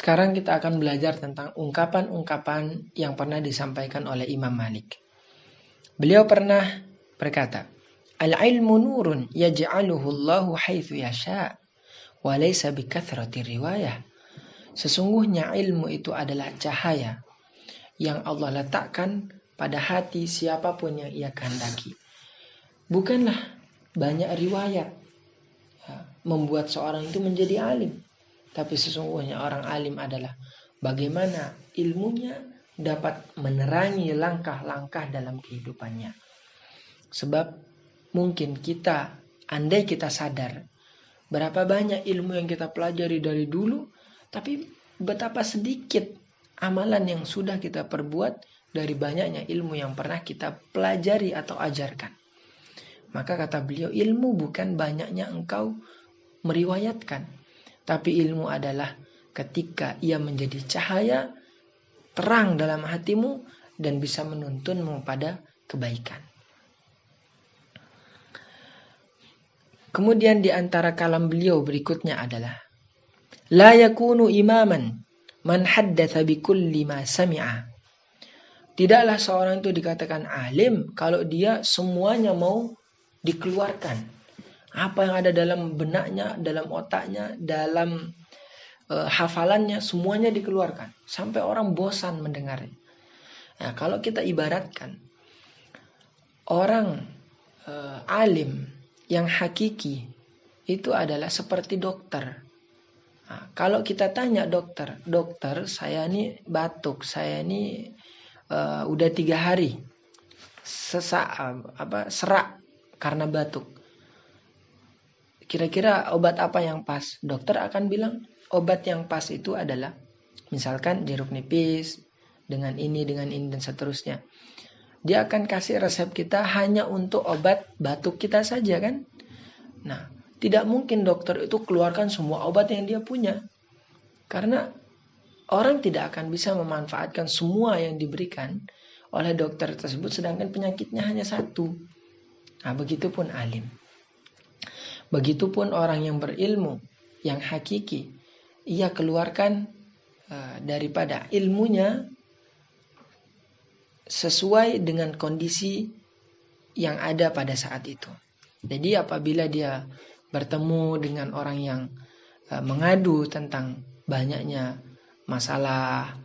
Sekarang kita akan belajar tentang ungkapan-ungkapan yang pernah disampaikan oleh Imam Malik. Beliau pernah berkata, "Al-ilmu nurun yaj'aluhu Allahu haitsu yasha' wa laysa bikathrati riwayah." Sesungguhnya ilmu itu adalah cahaya yang Allah letakkan pada hati siapapun yang ia kehendaki. Bukanlah banyak riwayat membuat seorang itu menjadi alim. Tapi sesungguhnya orang alim adalah bagaimana ilmunya dapat menerangi langkah-langkah dalam kehidupannya. Sebab mungkin kita, andai kita sadar berapa banyak ilmu yang kita pelajari dari dulu, tapi betapa sedikit amalan yang sudah kita perbuat dari banyaknya ilmu yang pernah kita pelajari atau ajarkan. Maka kata beliau, ilmu bukan banyaknya engkau meriwayatkan, tapi ilmu adalah ketika ia menjadi cahaya terang dalam hatimu dan bisa menuntunmu pada kebaikan. Kemudian di antara kalam beliau berikutnya adalah la yakunu imaman man haddatsa bikulli ma sami'a. Tidaklah seorang itu dikatakan alim kalau dia semuanya mau dikeluarkan. Apa yang ada dalam benaknya, dalam otaknya, dalam hafalannya, semuanya dikeluarkan. Sampai orang bosan mendengarnya. Nah, kalau kita ibaratkan orang alim yang hakiki itu adalah seperti dokter. Nah, kalau kita tanya dokter, saya ini batuk, saya ini udah 3 hari serak karena batuk. Kira-kira obat apa yang pas? Dokter akan bilang obat yang pas itu adalah misalkan jeruk nipis dengan ini dan seterusnya. Dia akan kasih resep kita hanya untuk obat batuk kita saja kan? Nah, tidak mungkin dokter itu keluarkan semua obat yang dia punya. Karena orang tidak akan bisa memanfaatkan semua yang diberikan oleh dokter tersebut sedangkan penyakitnya hanya satu. Nah, begitupun alim. Begitupun orang yang berilmu, yang hakiki, ia keluarkan daripada ilmunya sesuai dengan kondisi yang ada pada saat itu. Jadi apabila dia bertemu dengan orang yang mengadu tentang banyaknya masalah,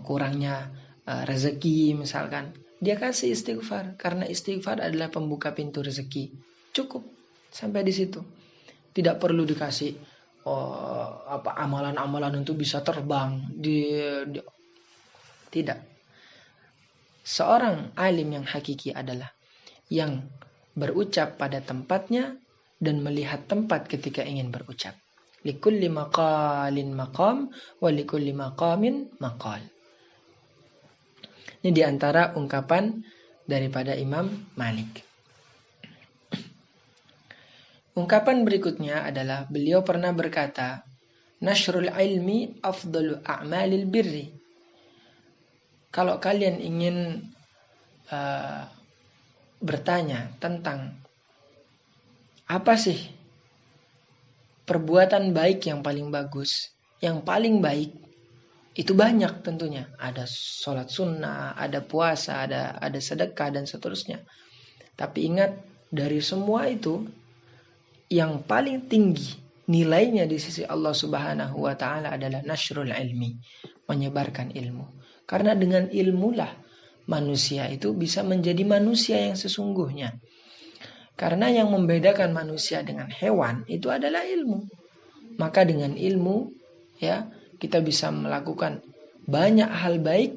kurangnya rezeki misalkan, dia kasih istighfar karena istighfar adalah pembuka pintu rezeki. Cukup sampai di situ. Tidak perlu dikasih amalan-amalan untuk bisa terbang. Tidak. Seorang alim yang hakiki adalah yang berucap pada tempatnya dan melihat tempat ketika ingin berucap. Likulli maqalin maqam wa likulli maqamin maqal. Ini diantara ungkapan daripada Imam Malik. Ungkapan berikutnya adalah beliau pernah berkata, nashrul ilmi afdalu a'malil birri. Kalau kalian ingin bertanya tentang apa sih perbuatan baik yang paling bagus, yang paling baik itu banyak tentunya. Ada sholat sunnah, ada puasa, ada sedekah dan seterusnya. Tapi ingat, dari semua itu yang paling tinggi nilainya di sisi Allah Subhanahu wa taala adalah nashrul ilmi, menyebarkan ilmu. Karena dengan ilmulah manusia itu bisa menjadi manusia yang sesungguhnya. Karena yang membedakan manusia dengan hewan itu adalah ilmu. Maka dengan ilmu ya kita bisa melakukan banyak hal baik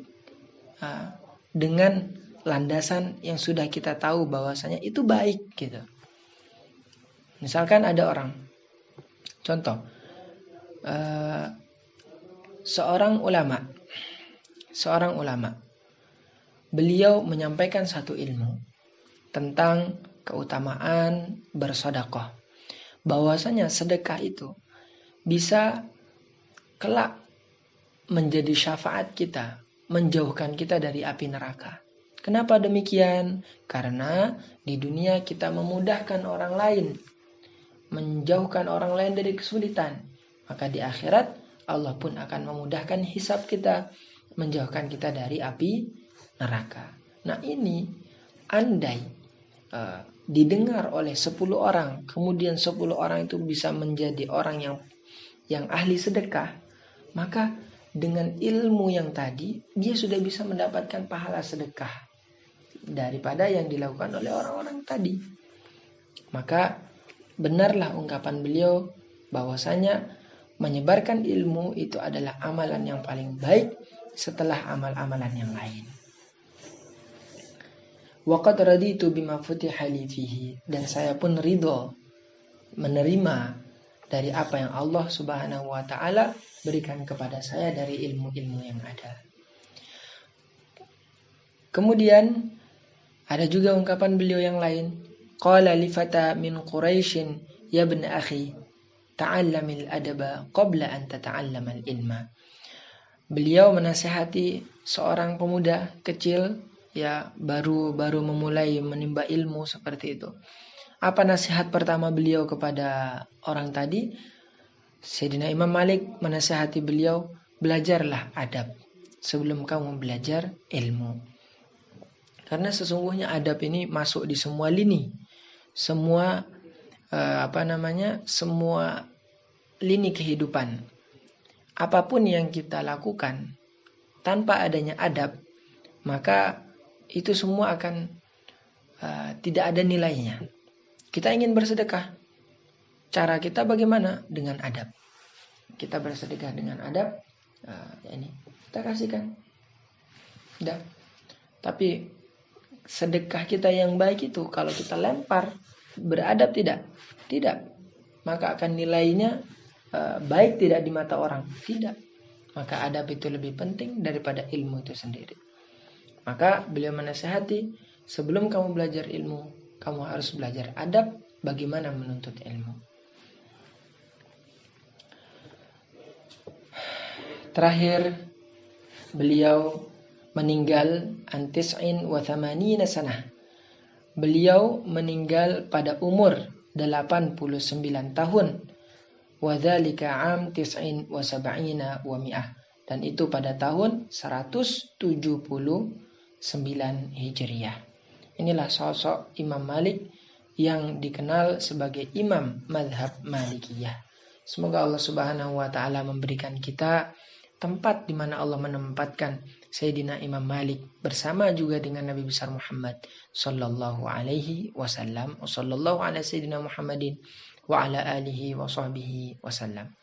dengan landasan yang sudah kita tahu bahwasanya itu baik gitu. Misalkan ada orang, contoh, seorang ulama, beliau menyampaikan satu ilmu tentang keutamaan bersedekah, bahwasanya sedekah itu bisa kelak menjadi syafaat kita, menjauhkan kita dari api neraka. Kenapa demikian? Karena di dunia kita memudahkan orang lain, menjauhkan orang lain dari kesulitan. Maka di akhirat Allah pun akan memudahkan hisab kita, menjauhkan kita dari api neraka. Nah ini andai didengar oleh 10 orang, kemudian 10 orang itu bisa menjadi orang yang ahli sedekah, maka dengan ilmu yang tadi dia sudah bisa mendapatkan pahala sedekah daripada yang dilakukan oleh orang-orang tadi. Maka benarlah ungkapan beliau bahwasanya menyebarkan ilmu itu adalah amalan yang paling baik setelah amal-amalan yang lain. Waqad raditu bima futiha li fihi, dan saya pun ridho menerima dari apa yang Allah Subhanahu wa taala berikan kepada saya dari ilmu-ilmu yang ada. Kemudian ada juga ungkapan beliau yang lain, qala li fata min quraisyin ya ibn akhi ta'allamil adaba qabla an tata'allamal ilma. Beliau menasihati seorang pemuda kecil, ya baru memulai menimba ilmu seperti itu. Apa nasihat pertama beliau kepada orang tadi? Sayyidina Imam Malik menasihati beliau, belajarlah adab sebelum kamu belajar ilmu. Karena sesungguhnya adab ini masuk di semua lini, semua semua lini kehidupan. Apapun yang kita lakukan tanpa adanya adab, maka itu semua akan tidak ada nilainya. Kita ingin bersedekah, cara kita bagaimana? Dengan adab. Kita bersedekah dengan adab, ini kita kasihkan. Tidak. Tapi sedekah kita yang baik itu kalau kita lempar, beradab tidak? Tidak. Maka akan nilainya baik tidak di mata orang? Tidak. Maka adab itu lebih penting daripada ilmu itu sendiri. Maka beliau menasihati, sebelum kamu belajar ilmu, kamu harus belajar adab, bagaimana menuntut ilmu. Terakhir, beliau meninggal antis'in wa thamanina sanah. Beliau meninggal pada umur 89 tahun. Wa dzalika 'am 99 wa mi'ah. Dan itu pada tahun 179 Hijriah. Inilah sosok Imam Malik yang dikenal sebagai Imam Madhab Malikiyah. Semoga Allah Subhanahu wa taala memberikan kita tempat di mana Allah menempatkan Sayyidina Imam Malik bersama juga dengan Nabi besar Muhammad sallallahu alaihi wasallam. Wa sallallahu ala Sayyidina Muhammadin wa ala alihi wa sahbihi wasallam.